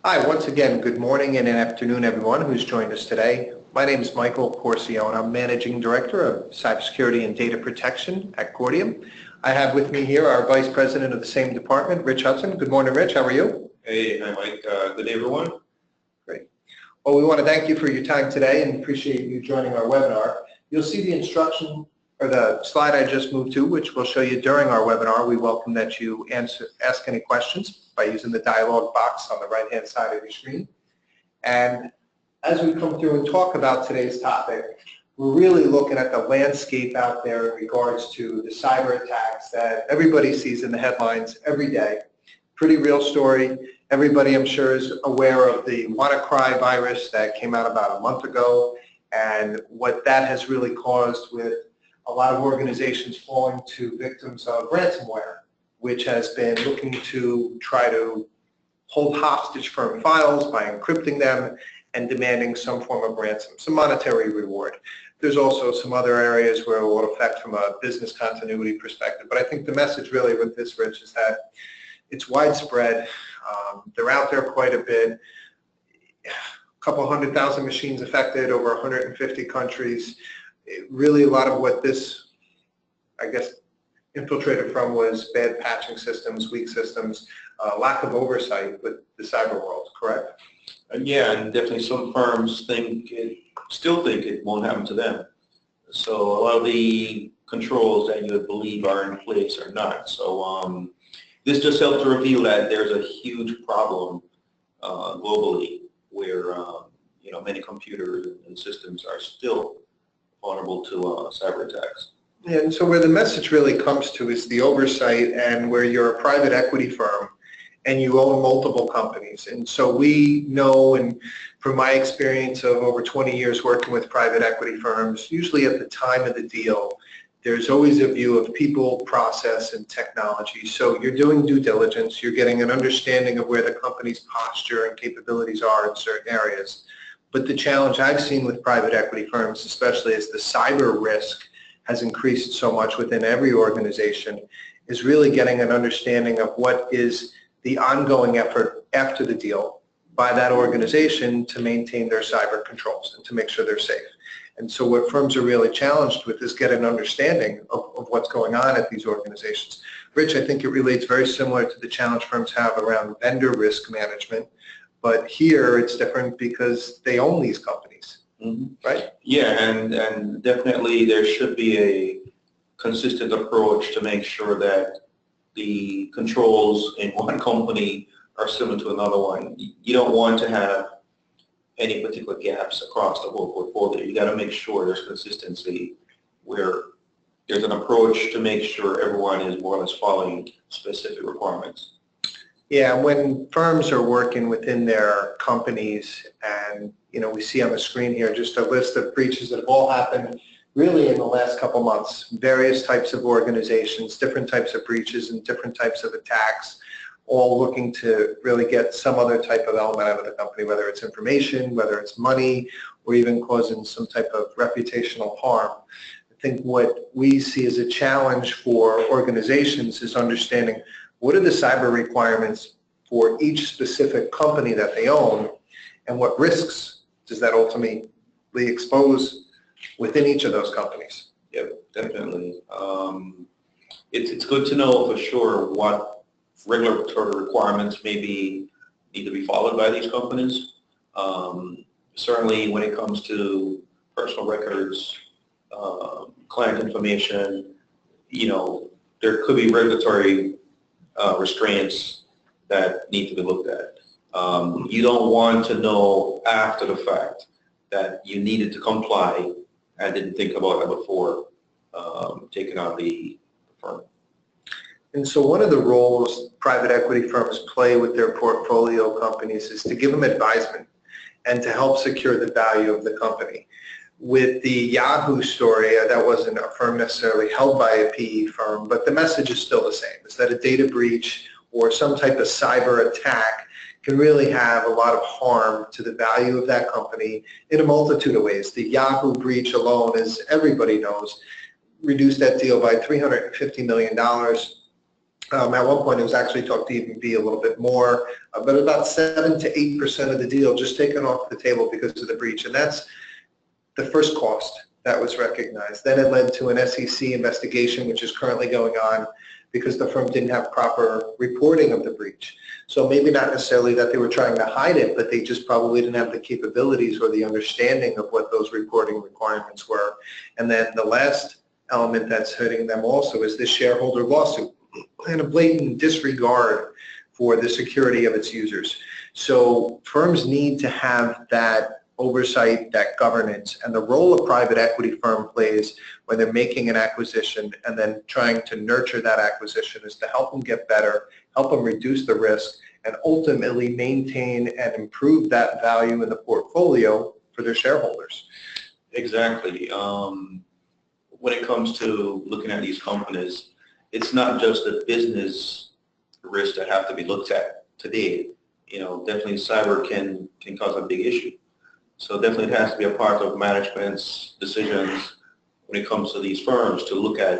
Hi, once again, good morning and afternoon, everyone who's joined us today. My name is Michael Porcio, and I'm Managing Director of Cybersecurity and Data Protection at Gordium. I have with me here our Vice President of the same department, Rich Hudson. Good morning, Rich. How are you? Hey, hi, Mike. Good day, everyone. Great. Well, we want to thank you for your time today and appreciate you joining our webinar. You'll see the instruction or the slide I just moved to, which we'll show you during our webinar. We welcome that you ask any questions by using the dialog box on the right-hand side of your screen. And as we come through and talk about today's topic, we're really looking at the landscape out there in regards to the cyber attacks that everybody sees in the headlines every day. Pretty real story. Everybody, I'm sure, is aware of the WannaCry virus that came out about a month ago and what that has really caused with a lot of organizations falling to victims of ransomware, which has been looking to try to hold hostage firm files by encrypting them and demanding some form of ransom, some monetary reward. There's also some other areas where it will affect from a business continuity perspective. But I think the message really with this, Rich, is that it's widespread. They're out there quite a bit. A couple 100,000 machines affected, over 150 countries. Really a lot of what this, I guess, infiltrated from was bad patching systems, weak systems, lack of oversight with the cyber world, correct? Yeah, and definitely some firms still think it won't happen to them. So a lot of the controls that you would believe are in place are not. So this just helps to reveal that there's a huge problem globally where many computers and systems are still vulnerable to cyber attacks. And so where the message really comes to is the oversight, and where you're a private equity firm and you own multiple companies. And so we know, and from my experience of over 20 years working with private equity firms, usually at the time of the deal, there's always a view of people, process, and technology. So you're doing due diligence, you're getting an understanding of where the company's posture and capabilities are in certain areas. But the challenge I've seen with private equity firms, especially as the cyber risk has increased so much within every organization, is really getting an understanding of what is the ongoing effort after the deal by that organization to maintain their cyber controls and to make sure they're safe. And so what firms are really challenged with is get an understanding of what's going on at these organizations. Rich, I think it relates very similar to the challenge firms have around vendor risk management, but here it's different because they own these companies. Mm-hmm. Right? Yeah, and definitely there should be a consistent approach to make sure that the controls in one company are similar to another one. You don't want to have any particular gaps across the whole portfolio. You got to make sure there's consistency where there's an approach to make sure everyone is more or less following specific requirements. Yeah, when firms are working within their companies, and we see on the screen here just a list of breaches that have all happened really in the last couple months, various types of organizations, different types of breaches and different types of attacks, all looking to really get some other type of element out of the company, whether it's information, whether it's money, or even causing some type of reputational harm. I think what we see as a challenge for organizations is understanding what are the cyber requirements for each specific company that they own, and what risks does that ultimately expose within each of those companies? Yeah, definitely. It's good to know for sure what regulatory requirements need to be followed by these companies. Certainly when it comes to personal records, client information, there could be regulatory restraints that need to be looked at. You don't want to know after the fact that you needed to comply and didn't think about it before taking on the firm. And so one of the roles private equity firms play with their portfolio companies is to give them advisement and to help secure the value of the company. With the Yahoo story, that wasn't a firm necessarily held by a PE firm, but the message is still the same, is that a data breach or some type of cyber attack can really have a lot of harm to the value of that company in a multitude of ways. The Yahoo breach alone, as everybody knows, reduced that deal by $350 million. At one point, it was actually talked to even be a little bit more, but about 7 to 8% of the deal just taken off the table because of the breach. And that's the first cost that was recognized. Then it led to an SEC investigation, which is currently going on because the firm didn't have proper reporting of the breach. So maybe not necessarily that they were trying to hide it, but they just probably didn't have the capabilities or the understanding of what those reporting requirements were. And then the last element that's hurting them also is this shareholder lawsuit and a blatant disregard for the security of its users. So firms need to have that oversight, that governance, and the role a private equity firm plays when they're making an acquisition and then trying to nurture that acquisition is to help them get better, help them reduce the risk, and ultimately maintain and improve that value in the portfolio for their shareholders. Exactly. When it comes to looking at these companies, it's not just the business risks that have to be looked at today. Definitely cyber can cause a big issue. So definitely it has to be a part of management's decisions when it comes to these firms to look at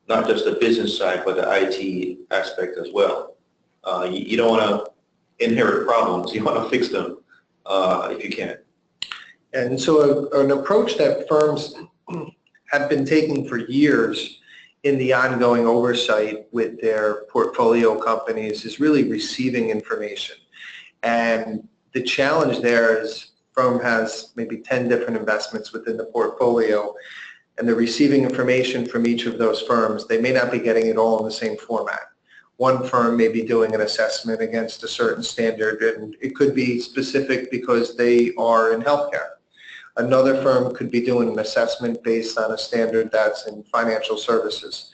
not just the business side, but the IT aspect as well. You don't want to inherit problems. You want to fix them if you can. And so an approach that firms have been taking for years in the ongoing oversight with their portfolio companies is really receiving information. And the challenge there is firm has maybe 10 different investments within the portfolio, and they're receiving information from each of those firms. They may not be getting it all in the same format. One firm may be doing an assessment against a certain standard, and it could be specific because they are in healthcare. Another firm could be doing an assessment based on a standard that's in financial services.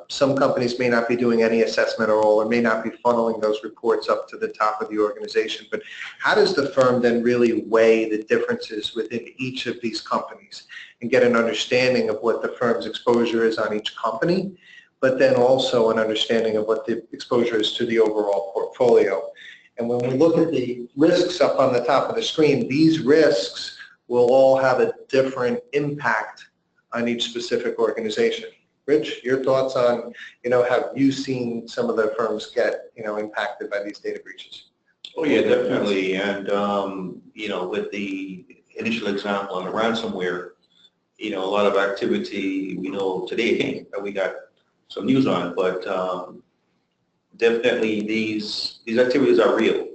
Some companies may not be doing any assessment at all, or may not be funneling those reports up to the top of the organization. But how does the firm then really weigh the differences within each of these companies and get an understanding of what the firm's exposure is on each company, but then also an understanding of what the exposure is to the overall portfolio? And when we look at the risks up on the top of the screen, these risks will all have a different impact on each specific organization. Rich, your thoughts on, have you seen some of the firms get, impacted by these data breaches? Oh yeah, definitely. And, with the initial example on the ransomware, a lot of activity we know today that we got some news on, but definitely these activities are real.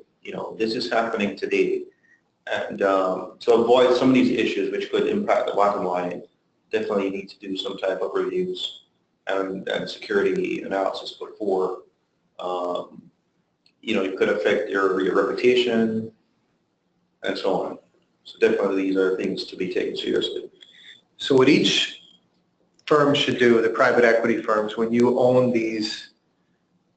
This is happening today. And to avoid some of these issues which could impact the bottom line, definitely need to do some type of reviews and security analysis before. It could affect your reputation and so on. So definitely these are things to be taken seriously. So what each firm should do, the private equity firms, when you own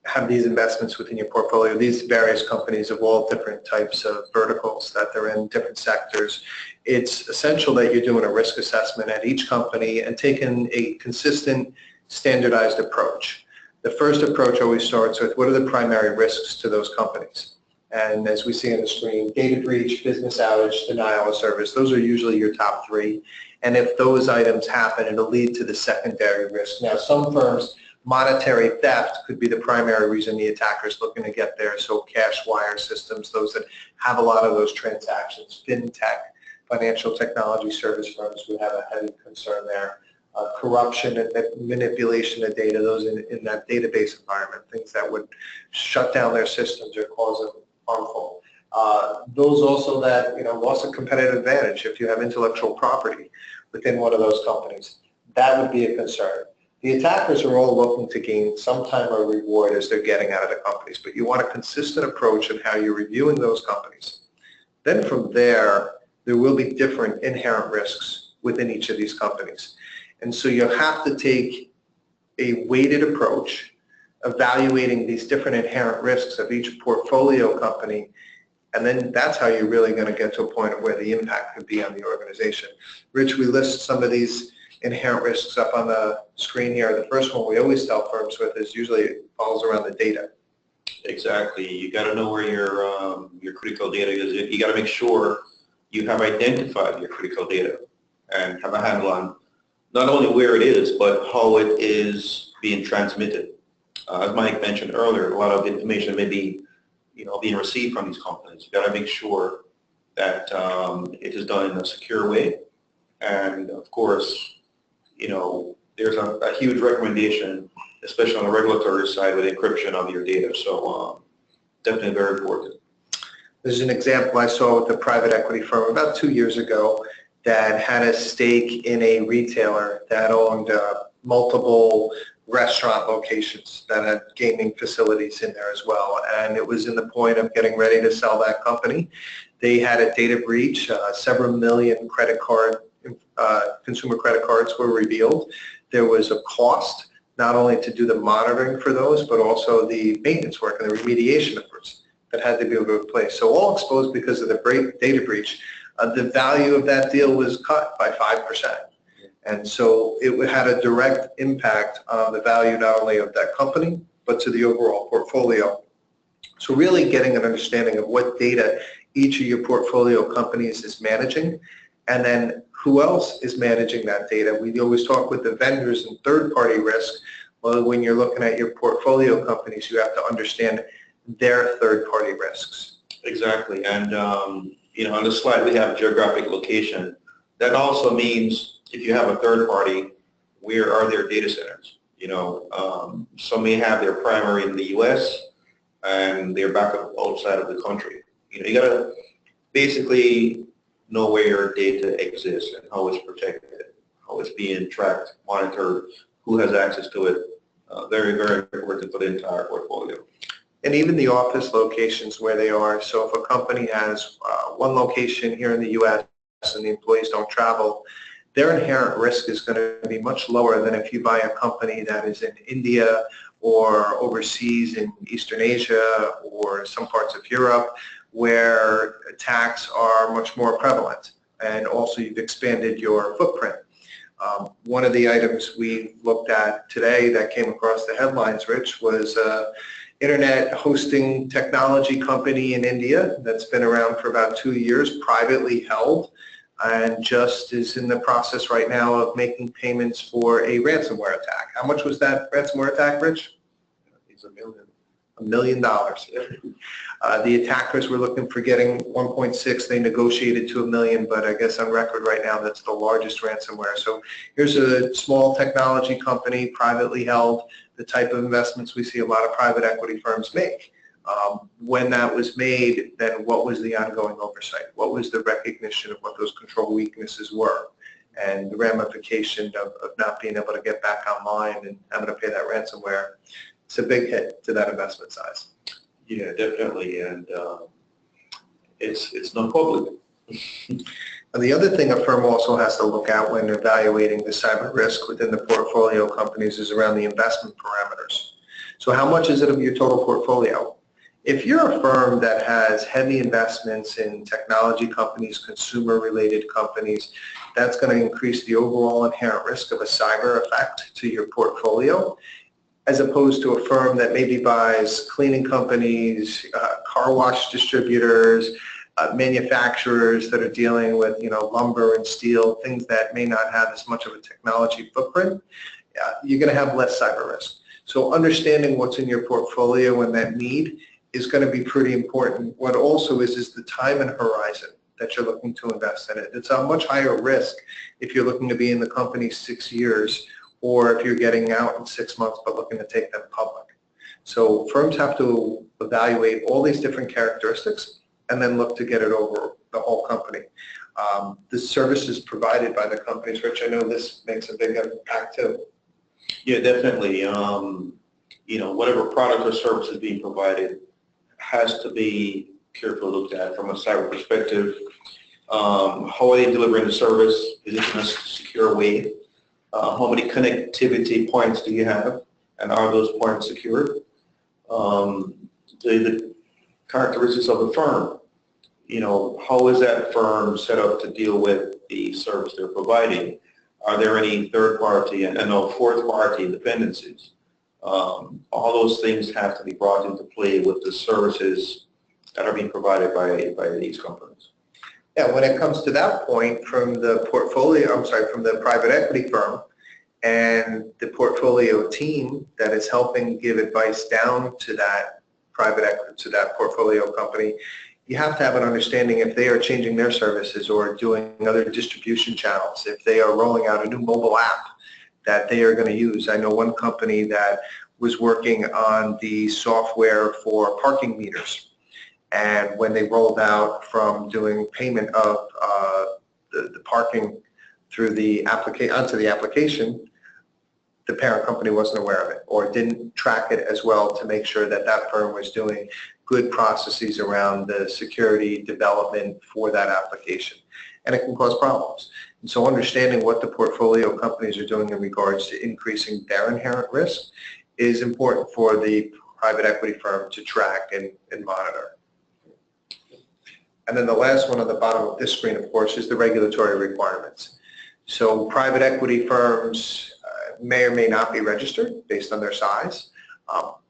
have these investments within your portfolio, these various companies of all different types of verticals that they're in, different sectors, it's essential that you're doing a risk assessment at each company and taking a consistent, standardized approach. The first approach always starts with what are the primary risks to those companies? And as we see on the screen, data breach, business outage, denial of service, those are usually your top three. And if those items happen, it'll lead to the secondary risk. Now, some firms, monetary theft could be the primary reason the attacker is looking to get there. So cash wire systems, those that have a lot of those transactions, fintech, financial technology service firms would have a heavy concern there. Corruption and manipulation of data, those in that database environment, things that would shut down their systems or cause them harmful. Those also that, loss of competitive advantage if you have intellectual property within one of those companies. That would be a concern. The attackers are all looking to gain some type of reward as they're getting out of the companies, but you want a consistent approach in how you're reviewing those companies. Then from there will be different inherent risks within each of these companies. And so you have to take a weighted approach, evaluating these different inherent risks of each portfolio company, and then that's how you're really going to get to a point of where the impact could be on the organization. Rich, we list some of these inherent risks up on the screen here. The first one we always tell firms with is usually it falls around the data. Exactly. You got to know where your critical data is. You got to make sure you have identified your critical data and have a handle on not only where it is, but how it is being transmitted. As Mike mentioned earlier, a lot of information may be, being received from these companies. You've got to make sure that it is done in a secure way. And of course, there's a huge recommendation, especially on the regulatory side, with encryption of your data. So definitely very important. There's an example I saw with a private equity firm about 2 years ago that had a stake in a retailer that owned multiple restaurant locations that had gaming facilities in there as well. And it was in the point of getting ready to sell that company. They had a data breach, several million consumer credit cards were revealed. There was a cost not only to do the monitoring for those, but also the maintenance work and the remediation efforts that had to be able to be placed. So all exposed because of the data breach. The value of that deal was cut by 5%. And so it had a direct impact on the value not only of that company, but to the overall portfolio. So really getting an understanding of what data each of your portfolio companies is managing, and then who else is managing that data. We always talk with the vendors and third-party risk. Well, when you're looking at your portfolio companies, you have to understand their third-party risks. Exactly. And, on the slide we have geographic location. That also means if you have a third party, where are their data centers? Some may have their primary in the U.S. and their backup outside of the country. You got to basically know where your data exists and how it's protected, how it's being tracked, monitored, who has access to it. Very, very important for the entire portfolio. And even the office locations where they are. So if a company has one location here in the U.S. and the employees don't travel, their inherent risk is going to be much lower than if you buy a company that is in India or overseas in Eastern Asia or some parts of Europe where attacks are much more prevalent. And also you've expanded your footprint. One of the items we looked at today that came across the headlines, Rich, was internet hosting technology company in India that's been around for about 2 years, privately held, and just is in the process right now of making payments for a ransomware attack. How much was that ransomware attack, Rich? It's $1 million. $1 million. The attackers were looking for getting 1.6. They negotiated to $1 million, but I guess on record right now that's the largest ransomware. So here's a small technology company, privately held, the type of investments we see a lot of private equity firms make. When that was made, then what was the ongoing oversight? What was the recognition of what those control weaknesses were? And the ramification of not being able to get back online and having to pay that ransomware, it's a big hit to that investment size. Yeah, definitely, and it's not public. And the other thing a firm also has to look at when evaluating the cyber risk within the portfolio companies is around the investment parameters. So how much is it of your total portfolio? If you're a firm that has heavy investments in technology companies, consumer-related companies, that's going to increase the overall inherent risk of a cyber effect to your portfolio, as opposed to a firm that maybe buys cleaning companies, car wash distributors, manufacturers that are dealing with lumber and steel, things that may not have as much of a technology footprint. You're going to have less cyber risk. So understanding what's in your portfolio and that need is going to be pretty important. What also is the time and horizon that you're looking to invest in it. It's a much higher risk if you're looking to be in the company 6 years, or if you're getting out in 6 months but looking to take them public. So firms have to evaluate all these different characteristics and then look to get it over the whole company. The services provided by the companies, Rich, I know this makes a big impact too. Yeah, definitely. Whatever product or service is being provided has to be carefully looked at from a cyber perspective. How are they delivering the service? Is it in a secure way? How many connectivity points do you have, and are those points secured? The characteristics of the firm. How is that firm set up to deal with the service they're providing? Are there any third-party and fourth-party dependencies? All those things have to be brought into play with the services that are being provided by these companies. Yeah, when it comes to that point, from the private equity firm, and the portfolio team that is helping give advice down to that private equity, to that portfolio company, you have to have an understanding if they are changing their services or doing other distribution channels, if they are rolling out a new mobile app that they are going to use. I know one company that was working on the software for parking meters, and when they rolled out from doing payment of the parking through the onto the application, the parent company wasn't aware of it or didn't track it as well to make sure that that firm was doing good processes around the security development for that application. And it can cause problems. And so understanding what the portfolio companies are doing in regards to increasing their inherent risk is important for the private equity firm to track and monitor. And then the last one on the bottom of this screen, of course, is the regulatory requirements. So private equity firms may or may not be registered based on their size.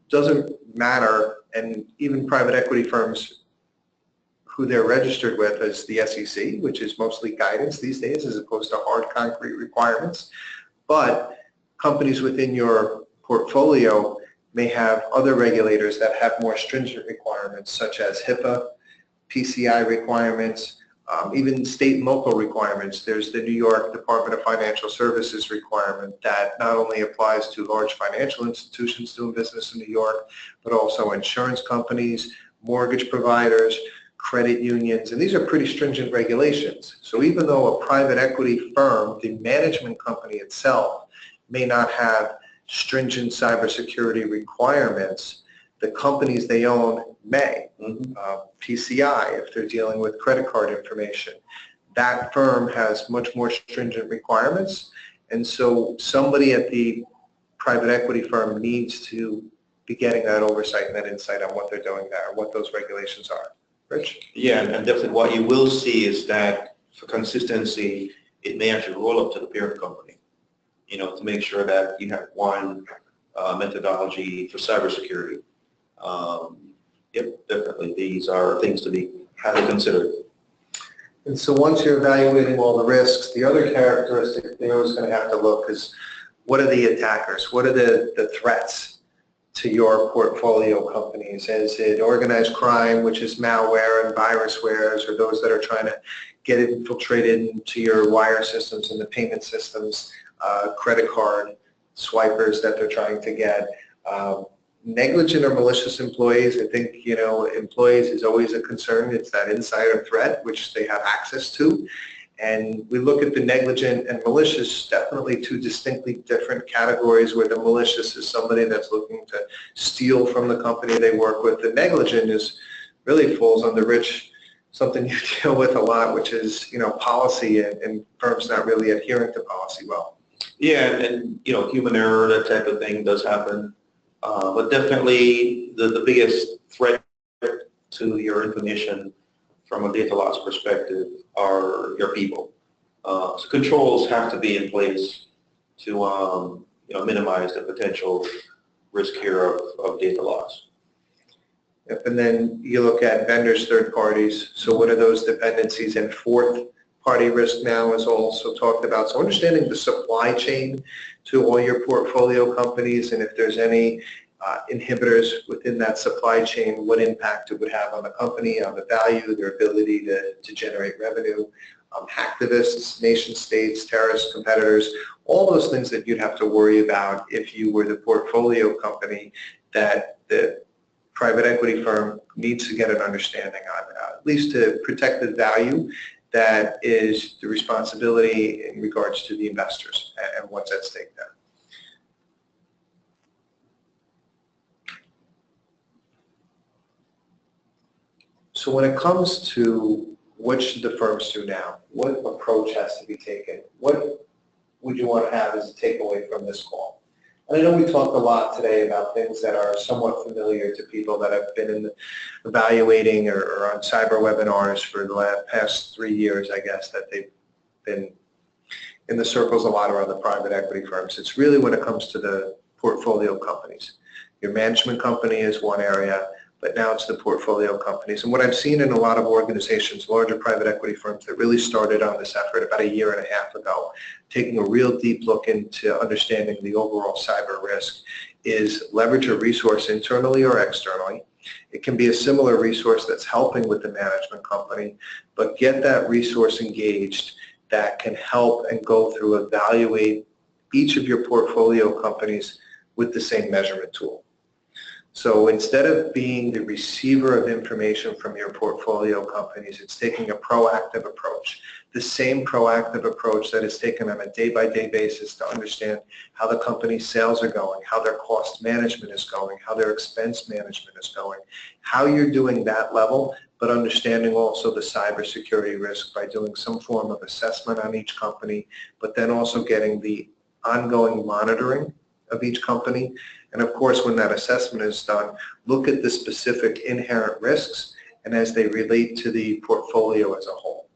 Doesn't matter, and even private equity firms who they're registered with as the SEC, which is mostly guidance these days as opposed to hard concrete requirements. But companies within your portfolio may have other regulators that have more stringent requirements such as HIPAA, PCI requirements, even state and local requirements. There's the New York Department of Financial Services requirement that not only applies to large financial institutions doing business in New York, but also insurance companies, mortgage providers, credit unions, and these are pretty stringent regulations. So even though a private equity firm, the management company itself, may not have stringent cybersecurity requirements, the companies they own may. PCI, if they're dealing with credit card information, that firm has much more stringent requirements, and so somebody at the private equity firm needs to be getting that oversight and that insight on what they're doing there, what those regulations are. Rich? Yeah, and definitely what you will see is that for consistency, it may actually roll up to the parent company, to make sure that you have one methodology for cybersecurity. Yep, definitely. These are things to be highly considered. And so once you're evaluating all the risks, the other characteristic they're always going to have to look is what are the attackers? What are the threats to your portfolio companies? Is it organized crime, which is malware and viruswares, or those that are trying to get infiltrated into your wire systems and the payment systems, credit card swipers that they're trying to get? Negligent or malicious employees, I think, employees is always a concern. It's that insider threat, which they have access to. And we look at the negligent and malicious, definitely two distinctly different categories, where the malicious is somebody that's looking to steal from the company they work with. The negligent really falls under, Rich, something you deal with a lot, which is, policy and firms not really adhering to policy well. Yeah, and human error, that type of thing does happen. But definitely the biggest threat to your information from a data loss perspective are your people. So controls have to be in place to minimize the potential risk here of data loss. Yep, and then you look at vendors, third parties. So what are those dependencies? And fourth party risk now is also talked about. So understanding the supply chain to all your portfolio companies, and if there's any inhibitors within that supply chain, what impact it would have on the company, on the value, their ability to generate revenue, hacktivists, nation states, terrorist competitors, all those things that you'd have to worry about if you were the portfolio company that the private equity firm needs to get an understanding on, at least to protect the value that is the responsibility in regards to the investors and what's at stake there. So when it comes to what should the firms do now, what approach has to be taken, what would you want to have as a takeaway from this call? And I know we talked a lot today about things that are somewhat familiar to people that have been in the evaluating or on cyber webinars for the past 3 years, I guess, that they've been in the circles a lot around the private equity firms. It's really when it comes to the portfolio companies. Your management company is one area, but now it's the portfolio companies. And what I've seen in a lot of organizations, larger private equity firms that really started on this effort about a year and a half ago, taking a real deep look into understanding the overall cyber risk, is leverage a resource internally or externally. It can be a similar resource that's helping with the management company, but get that resource engaged that can help and go through, evaluate each of your portfolio companies with the same measurement tool. So instead of being the receiver of information from your portfolio companies, it's taking a proactive approach. The same proactive approach that is taken on a day-by-day basis to understand how the company's sales are going, how their cost management is going, how their expense management is going, how you're doing that level, but understanding also the cybersecurity risk by doing some form of assessment on each company, but then also getting the ongoing monitoring of each company. And of course, when that assessment is done, look at the specific inherent risks and as they relate to the portfolio as a whole.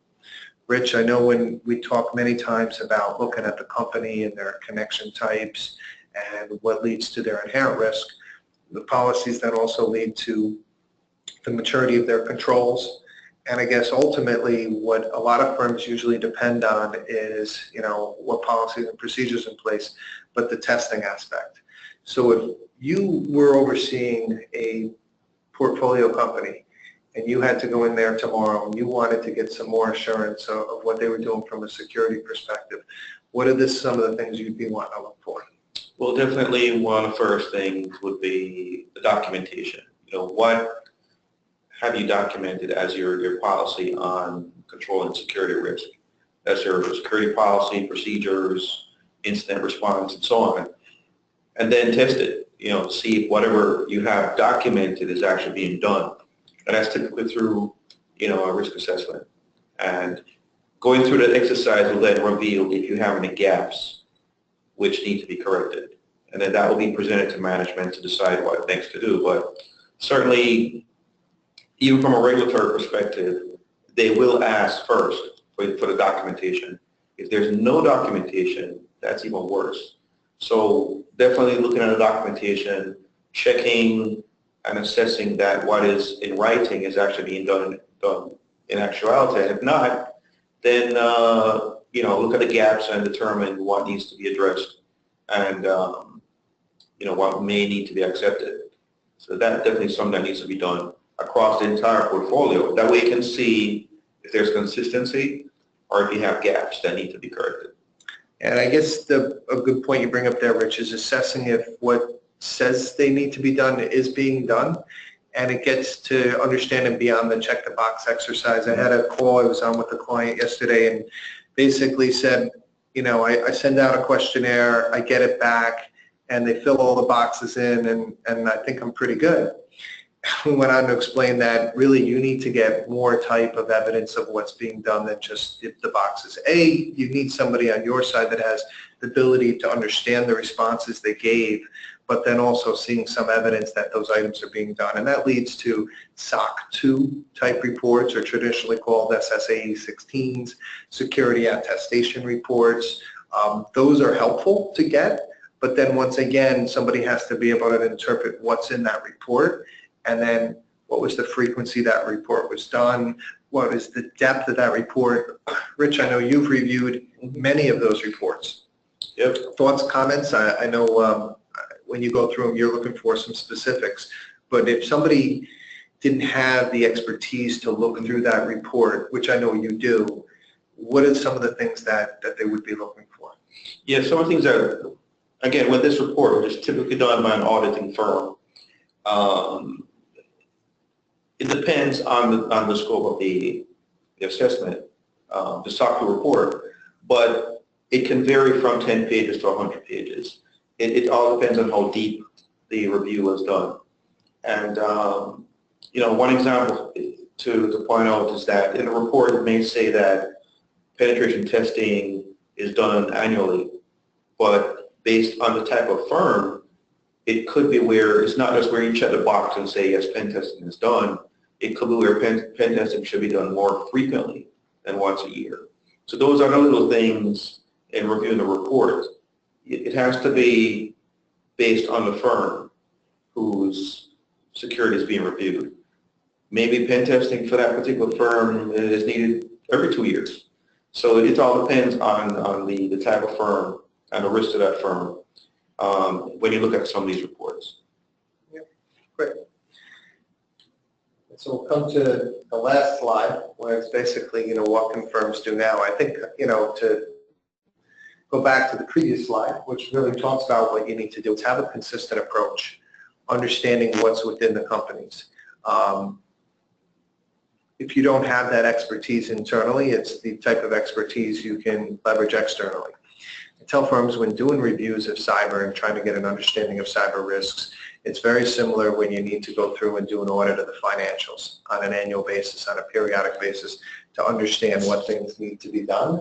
Rich, I know when we talk many times about looking at the company and their connection types and what leads to their inherent risk, the policies that also lead to the maturity of their controls. And I guess ultimately what a lot of firms usually depend on is, what policies and procedures in place, but the testing aspect. So if you were overseeing a portfolio company and you had to go in there tomorrow and you wanted to get some more assurance of what they were doing from a security perspective, what are some of the things you'd be wanting to look for? Well, definitely one of the first things would be the documentation. What have you documented as your policy on controlling security risk? That's your security policy, procedures, incident response, and so on. And then test it, see if whatever you have documented is actually being done. And that's typically through, a risk assessment. And going through that exercise will then reveal if you have any gaps which need to be corrected. And then that will be presented to management to decide what next to do. But certainly, even from a regulatory perspective, they will ask first for the documentation. If there's no documentation, that's even worse. So definitely looking at the documentation, checking and assessing that what is in writing is actually being done in actuality. And if not, then look at the gaps and determine what needs to be addressed and what may need to be accepted. So that definitely is something that needs to be done across the entire portfolio. That way you can see if there's consistency or if you have gaps that need to be corrected. And I guess a good point you bring up there, Rich, is assessing if what says they need to be done is being done. And it gets to understanding beyond the check the box exercise. I had a call, I was on with a client yesterday and basically said, I send out a questionnaire, I get it back, and they fill all the boxes in, and I think I'm pretty good. We went on to explain that really you need to get more type of evidence of what's being done than just the boxes. You need somebody on your side that has the ability to understand the responses they gave, but then also seeing some evidence that those items are being done. And that leads to SOC 2 type reports, or traditionally called SSA 16s, security attestation reports. Those are helpful to get, but then once again, somebody has to be able to interpret what's in that report. And then what was the frequency that report was done? What is the depth of that report? Rich, I know you've reviewed many of those reports. Yep. Thoughts, comments? I know when you go through them, you're looking for some specifics. But if somebody didn't have the expertise to look through that report, which I know you do, what are some of the things that they would be looking for? Yeah, some of the things that, again, with this report, which is typically done by an auditing firm, it depends on the scope of the assessment, the SOC 2 report, but it can vary from 10 pages to 100 pages. It all depends on how deep the review was done. And, one example to point out is that in a report it may say that penetration testing is done annually, but based on the type of firm, it could be where it's not just where you check the box and say, yes, pen testing is done. It could be where pen testing should be done more frequently than once a year. So those are the little things in reviewing the report. It has to be based on the firm whose security is being reviewed. Maybe pen testing for that particular firm is needed every 2 years. So it all depends on the type of firm and the risk to that firm when you look at some of these reports. Yeah, great. So we'll come to the last slide, where it's basically, what can firms do now? I think, to go back to the previous slide, which really talks about what you need to do, is have a consistent approach, understanding what's within the companies. If you don't have that expertise internally, it's the type of expertise you can leverage externally. I tell firms when doing reviews of cyber and trying to get an understanding of cyber risks, it's very similar when you need to go through and do an audit of the financials on an annual basis, on a periodic basis, to understand what things need to be done.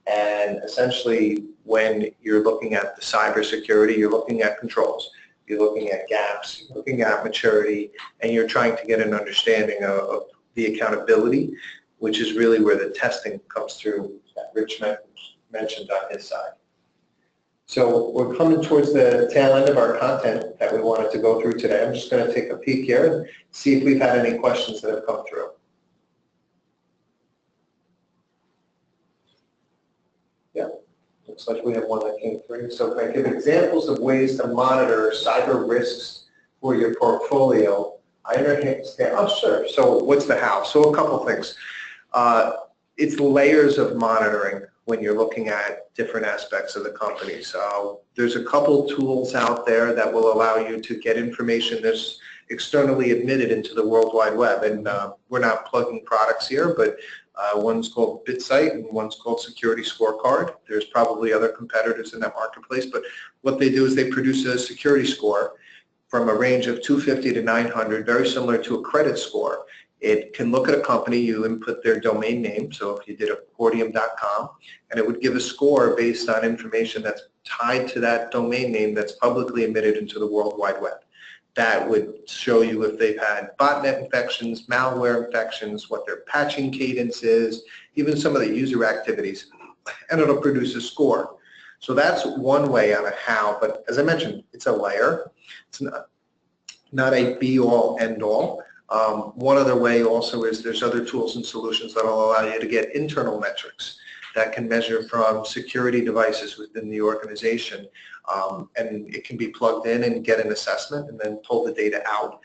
And essentially, when you're looking at the cybersecurity, you're looking at controls, you're looking at gaps, you're looking at maturity, and you're trying to get an understanding of the accountability, which is really where the testing comes through that Rich mentioned on his side. So we're coming towards the tail end of our content that we wanted to go through today. I'm just going to take a peek here and see if we've had any questions that have come through. Yeah, looks like we have one that came through. So can I give examples of ways to monitor cyber risks for your portfolio? I understand. Oh, sure. So what's the how? So a couple things. It's layers of monitoring when you're looking at different aspects of the company. So there's a couple tools out there that will allow you to get information that's externally admitted into the World Wide Web. And we're not plugging products here, but one's called BitSight and one's called Security Scorecard. There's probably other competitors in that marketplace, but what they do is they produce a security score from a range of 250 to 900, very similar to a credit score. It can look at a company, you input their domain name, so if you did accordium.com, and it would give a score based on information that's tied to that domain name that's publicly emitted into the World Wide Web. That would show you if they've had botnet infections, malware infections, what their patching cadence is, even some of the user activities, and it'll produce a score. So that's one way on a how, but as I mentioned, it's a layer. It's not a be-all, end-all. One other way also is there's other tools and solutions that will allow you to get internal metrics that can measure from security devices within the organization, and it can be plugged in and get an assessment and then pull the data out.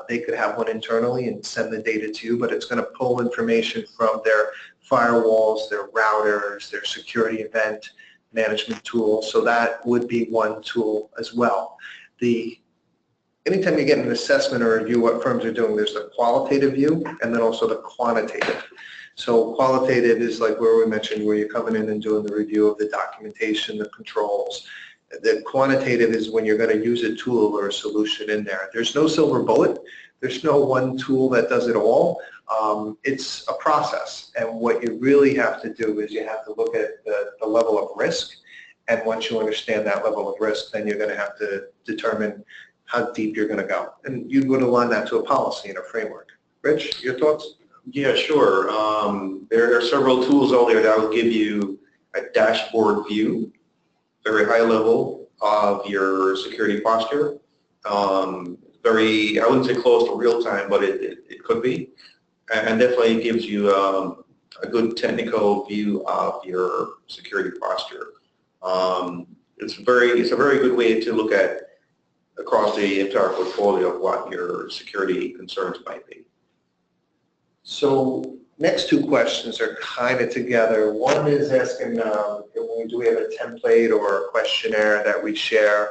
They could have one internally and send the data to you, but it's going to pull information from their firewalls, their routers, their security event management tool. So that would be one tool as well. Anytime you get an assessment or review what firms are doing, there's the qualitative view and then also the quantitative. So qualitative is like where we mentioned where you're coming in and doing the review of the documentation, the controls. The quantitative is when you're going to use a tool or a solution in there. There's no silver bullet. There's no one tool that does it all. It's a process, and what you really have to do is you have to look at the level of risk, and once you understand that level of risk, then you're going to have to determine how deep you're going to go, and you would align that to a policy and a framework. Rich, your thoughts? Yeah, sure. There are several tools out there that will give you a dashboard view, very high level of your security posture. Very, I wouldn't say close to real time, but it could be. And definitely gives you a good technical view of your security posture. It's a very good way to look at across the entire portfolio of what your security concerns might be. So next two questions are kind of together. One is asking, do we have a template or a questionnaire that we share?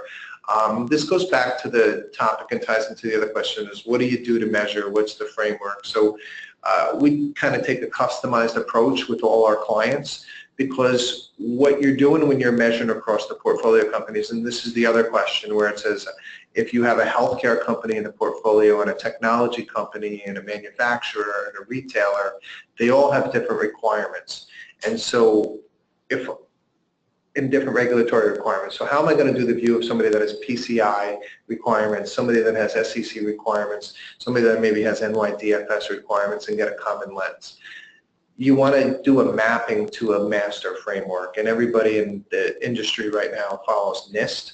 This goes back to the topic and ties into the other question is what do you do to measure? What's the framework? So we kind of take a customized approach with all our clients because what you're doing when you're measuring across the portfolio companies, and this is the other question where it says if you have a healthcare company in the portfolio and a technology company and a manufacturer and a retailer, they all have different requirements. And so if in different regulatory requirements. So how am I going to do the view of somebody that has PCI requirements, somebody that has SEC requirements, somebody that maybe has NYDFS requirements and get a common lens? You want to do a mapping to a master framework, and everybody in the industry right now follows NIST.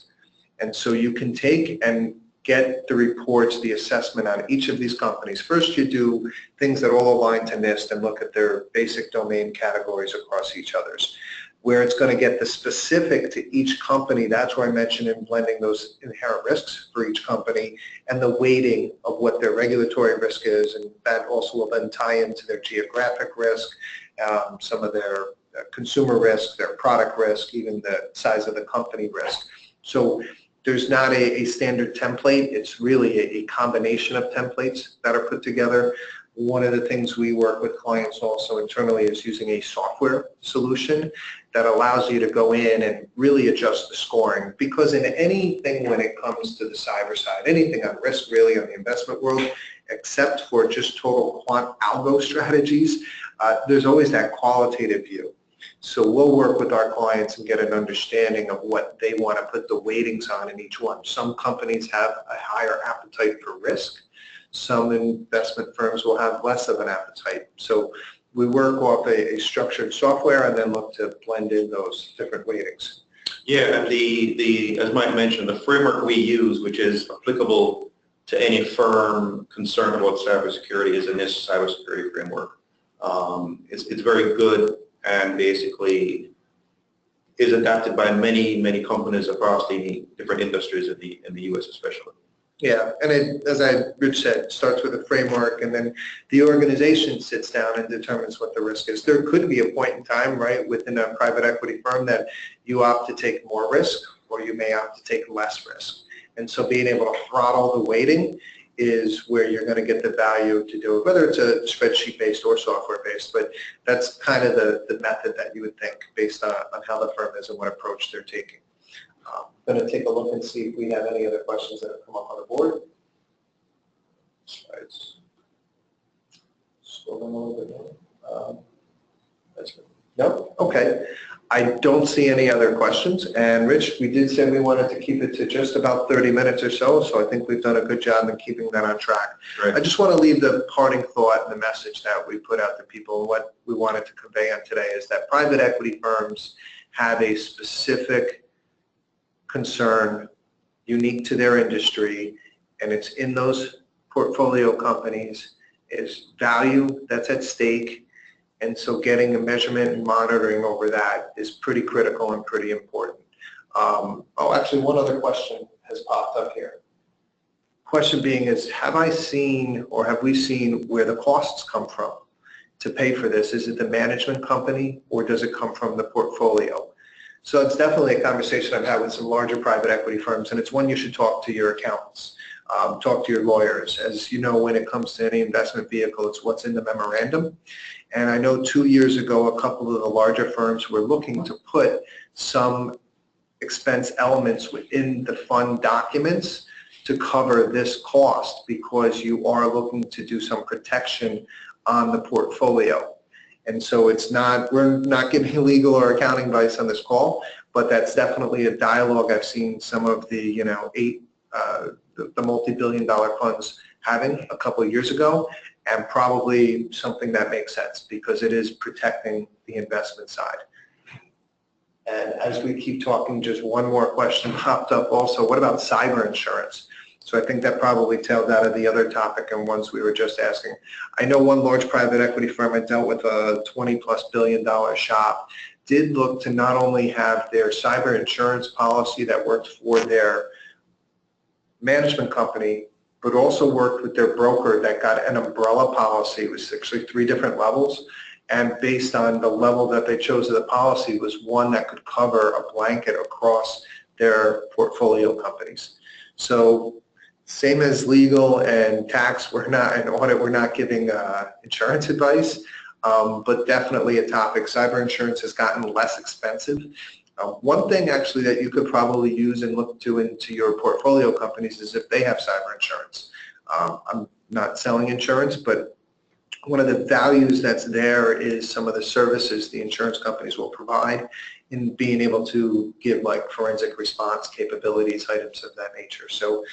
And so you can take and get the reports, the assessment on each of these companies. First, you do things that all align to NIST and look at their basic domain categories across each other's. Where it's going to get the specific to each company, that's where I mentioned in blending those inherent risks for each company and the weighting of what their regulatory risk is, and that also will then tie into their geographic risk, some of their consumer risk, their product risk, even the size of the company risk. So there's not a standard template. It's really a combination of templates that are put together. One of the things we work with clients also internally is using a software solution that allows you to go in and really adjust the scoring, because in anything when it comes to the cyber side, anything on risk really on the investment world, except for just total quant algo strategies, there's always that qualitative view. So we'll work with our clients and get an understanding of what they want to put the weightings on in each one. Some companies have a higher appetite for risk. Some investment firms will have less of an appetite. So we work off a structured software and then look to blend in those different weightings. Yeah, and as Mike mentioned, the framework we use, which is applicable to any firm concerned about cybersecurity, is a NIST Cybersecurity Framework. It's very good and basically is adapted by many companies across the different industries in the U.S. especially. Yeah, and as Rich said, it starts with a framework, and then the organization sits down and determines what the risk is. There could be a point in time, right, within a private equity firm that you opt to take more risk, or you may opt to take less risk. And so being able to throttle the weighting is where you're going to get the value to do it, whether it's a spreadsheet-based or software-based, but that's kind of the method that you would think based on how the firm is and what approach they're taking. I'm going to take a look and see if we have any other questions that have come up on the board. Scrolling a little bit more. That's good. No? Okay. I don't see any other questions. And Rich, we did say we wanted to keep it to just about 30 minutes or so I think we've done a good job in keeping that on track. Right. I just want to leave the parting thought and the message that we put out to people. What we wanted to convey on today is that private equity firms have a specific concern unique to their industry, and it's in those portfolio companies. Is value that's at stake, and so getting a measurement and monitoring over that is pretty critical and pretty important. Actually, one other question has popped up here. Question being is, have I seen or have we seen where the costs come from to pay for this? Is it the management company or does it come from the portfolio? So it's definitely a conversation I've had with some larger private equity firms, and it's one you should talk to your accountants, talk to your lawyers. As you know, when it comes to any investment vehicle, it's what's in the memorandum. And I know 2 years ago, a couple of the larger firms were looking to put some expense elements within the fund documents to cover this cost, because you are looking to do some protection on the portfolio. And so we're not giving legal or accounting advice on this call, but that's definitely a dialogue I've seen some of the, the multi-billion-dollar funds having a couple of years ago, and probably something that makes sense because it is protecting the investment side. And as we keep talking, just one more question popped up also. What about cyber insurance? So I think that probably tailed out of the other topic and ones we were just asking. I know one large private equity firm I dealt with, a $20+ billion shop, did look to not only have their cyber insurance policy that worked for their management company, but also worked with their broker that got an umbrella policy. It was actually 3 different levels. And based on the level that they chose of the policy was one that could cover a blanket across their portfolio companies. So same as legal and tax, and audit, we're not giving insurance advice, but definitely a topic. Cyber insurance has gotten less expensive. One thing actually that you could probably use and look to into your portfolio companies is if they have cyber insurance. I'm not selling insurance, but one of the values that's there is some of the services the insurance companies will provide in being able to give like forensic response capabilities, items of that nature. So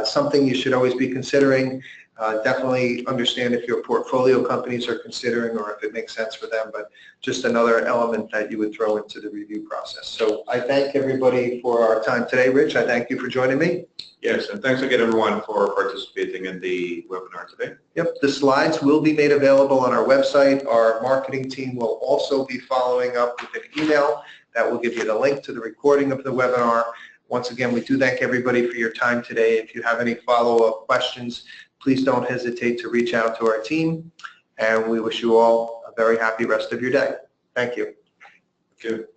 something you should always be considering. Definitely understand if your portfolio companies are considering or if it makes sense for them, but just another element that you would throw into the review process. So I thank everybody for our time today. Rich, I thank you for joining me. Yes, and thanks again everyone for participating in the webinar today. Yep, the slides will be made available on our website. Our marketing team will also be following up with an email that will give you the link to the recording of the webinar. Once again, we do thank everybody for your time today. If you have any follow-up questions, please don't hesitate to reach out to our team, and we wish you all a very happy rest of your day. Thank you. Thank you.